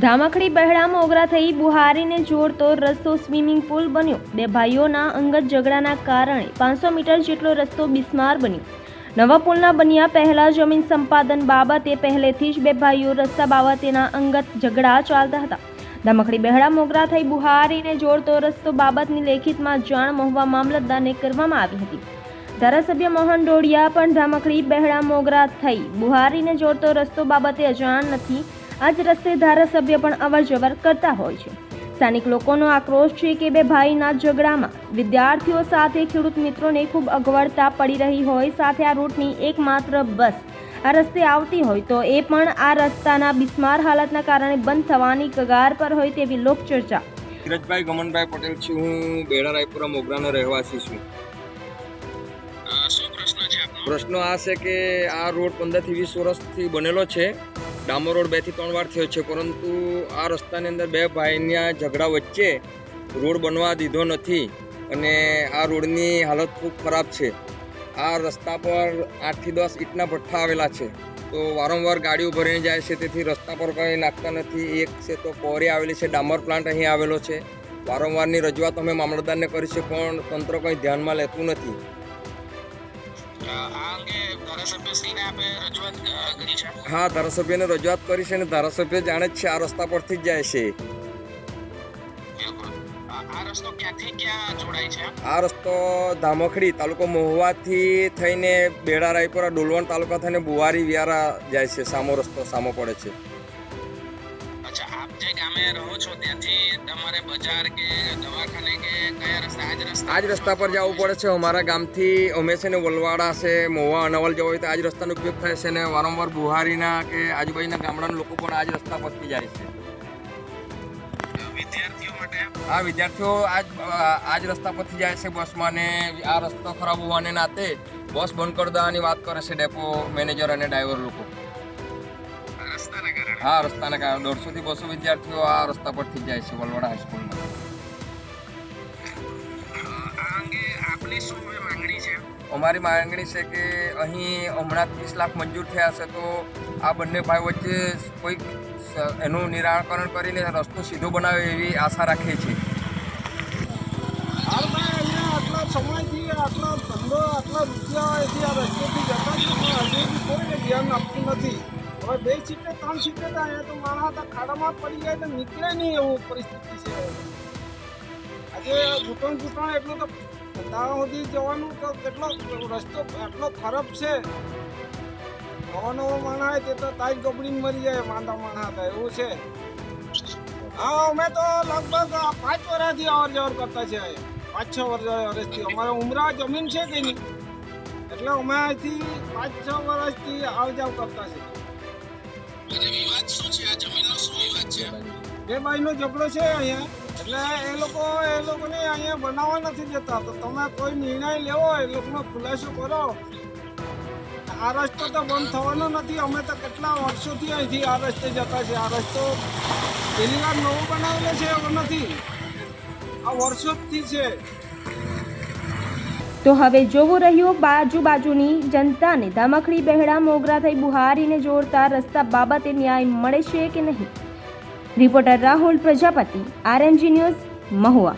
ધામખડી બહેડા મોગરા થઈ બુહારીને જોડતો રસ્તો સ્વિમિંગ પુલ બન્યો। બે ભાઈઓના અંગત ઝઘડાના કારણે 500 મીટર જેટલો રસ્તો બિસ્માર બન્યો। નવા પુલના બન્યા પહેલા જમીન સંપાદન બાબતે પહેલેથી જ બે ભાઈઓ રસ્તા બાબતેના અંગત ઝઘડા ચાલતા હતા। ધામખડી બહેડા મોગરા થઈ બુહારીને જોડતો રસ્તો બાબતની લેખિતમાં જાણ મહુવા મામલતદારને કરવામાં આવી હતી। ધારાસભ્ય મોહન ડોડિયા પણ ધામખડી બહેડા મોગરા થઈ બુહારીને જોડતો રસ્તો બાબતે અજાણ નથી। આજ રસ્તે ધારાસભ્ય પણ અવરજવર કરતા હોય છે। સ્થાનિક લોકોનો આક્રોશ છે કે બે ભાઈના ઝઘડામાં વિદ્યાર્થીઓ સાથે ખેડૂત મિત્રોને ખૂબ અગવડતા પડી રહી હોય, સાથે આ રૂટની એકમાત્ર બસ આ રસ્તે આવતી હોય તો એ પણ આ રસ્તાના બિસ્માર હાલતના કારણે બંધ થવાની કગાર પર હોય તેવી લોકચર્ચા। ધીરજભાઈ ગમનભાઈ પટેલ છું, હું બેડા રાયપુરા મોગરાનો રહેવાસી છું। પ્રશ્ન આ છે કે આ રોડ 15 થી 20 વર્ષથી બનેલો છે। ડામર રોડ 2 થી 3 વાર થયો છે, પરંતુ આ રસ્તાની અંદર બે ભાઈના ઝઘડા વચ્ચે રોડ બનવા દીધો નથી અને આ રોડની હાલત ખૂબ ખરાબ છે। આ રસ્તા પર 8 થી 10 ઈંટના ભઠ્ઠા આવેલા છે, તો વારંવાર ગાડીઓ ભરીને જાય છે, તેથી રસ્તા પર કંઈ નાખતા નથી। એક છે તો કોરી આવેલી છે, ડામર પ્લાન્ટ અહીં આવેલો છે। વારંવારની રજૂઆત અમે મામલતદારને કરી છે, પણ તંત્ર કંઈ ધ્યાનમાં લેતું નથી। હા, ધારાસભ્યને રજૂઆત કરી છે અને ધારાસભ્ય જાણે જ છે આ રસ્તા પરથી જ જાય છે। આ રસ્તો ધામખડી તાલુકો મહુવાથી થઈને બેડા રાયપુરા ડોલવણ તાલુકા થઈને બુહારી વિયારા જાય છે। સામો રસ્તો સામો પડે છે। આજ રસ્તા પર જવું પડે છે। અમારા ગામથી અમે છે ને વલવાડા છે, મહુવા અનાવલ જવું હોય તો આજ રસ્તાનો ઉપયોગ થાય છે ને વારંવાર બુહારીના કે આજુબાજુના ગામડાના લોકો પણ આજ રસ્તા પરથી જાય છે। હા, વિદ્યાર્થીઓ આજ રસ્તા પરથી જાય છે બસમાં, ને આ રસ્તો ખરાબ હોવાને નાતે બસ બંધ કરી દેવાની વાત કરે છે ડેપો મેનેજર અને ડ્રાઈવર લોકો। હા, રસ્તાના કારણે 150 થી 200 વિદ્યાર્થીઓ આ રસ્તા પરથી જાય છે વલવાડા હાઈસ્કૂલમાં। અમારી માંગણી છે કે અહીં હમણાં 30 લાખ મંજૂર થયા છે, તો આ બંને ભાઈ વચ્ચે કોઈક એનું નિરાકરણ કરીને રસ્તો સીધો બનાવે એવી આશા રાખીએ છીએ। આટલા સમયથી આટલા ધંધો આટલા રૂપિયાથી આ રસ્તેથી જતા હજી કોઈને ધ્યાન આપતું નથી। હવે 2 સીટે 3 સીટે અહીંયા તો માણસ ખાડામાં પડી જાય તો નીકળે નહીં એવું પરિસ્થિતિ છે। આજે ઘૂંટણ એટલું તો ત્યાં સુધી જવાનું તો કેટલો રસ્તો આટલો ખરાબ છે। નવો માણસ તે તો તાજ ગબડીને મરી જાય, માંદા માણસ હતા એવું છે। હા, અમે તો લગભગ 5 વર્ષથી અવર જવર કરતા છે, 5-6 વર્ષથી। અમારે ઉમરા જમીન છે કે નહીં, એટલે અમે અહીંથી 5-6 વર્ષથી આવ જાવ કરતા છે। બે ભાઈનો ઝઘડો છે અહીંયા, એટલે એ લોકોને અહીંયા બનાવવા નથી દેતા। તો તમે કોઈ નિર્ણય લેવો, એ લોકોનો ખુલાસો કરો। આ રસ્તો તો બંધ થવાનો નથી। અમે તો કેટલા વર્ષોથી અહીંથી આ રસ્તે જતા છે। આ રસ્તો પહેલી વાર નવો બનાવેલો છે એવો નથી, આ વર્ષોથી છે। તો હવે જોવું રહ્યું બાજુની જનતાને ધામખડી બહેડા મોગરા થઈ બુહારીને જોડતા રસ્તા બાબતે ન્યાય મળે છે કે નહીં। Reporter Rahul Prajapati, RNG news, Mahuva.